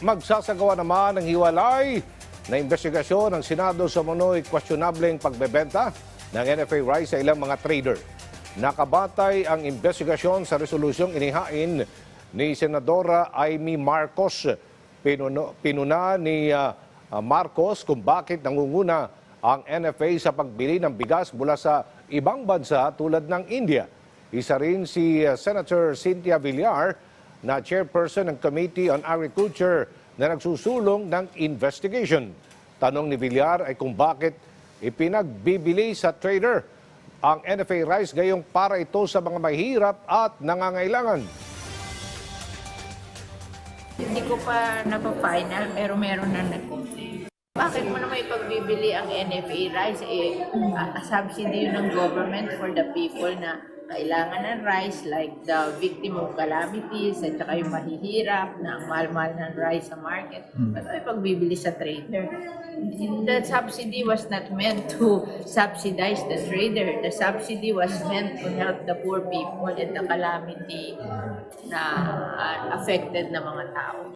Magsasagawa naman ng hiwalay na investigasyon ng Senado sa umano'y questionableng pagbebenta ng NFA rice sa ilang mga trader. Nakabatay ang investigasyon sa resolusyong inihain ni Senadora Amy Marcos. Pinuna ni Marcos kung bakit nangunguna ang NFA sa pagbili ng bigas mula sa ibang bansa tulad ng India. Isa rin si Senator Cynthia Villar na chairperson ng Committee on Agriculture na nagsusulong ng investigation. Tanong ni Villar ay kung bakit ipinagbibili sa trader ang NFA rice gayong para ito sa mga mahirap at nangangailangan. Hindi ko pa napapa-final pero meron na nag-complain. Bakit mo naman ipagbibili ang NFA rice? Subsidy yun ng government for the people na kailangan ng rice like the victim of calamities at saka yung mahihirap na ang mahal-mahal ng rice sa market. Ba't ay pagbibili sa trader? The subsidy was not meant to subsidize the trader. The subsidy was meant to help the poor people and the calamity na affected na mga tao.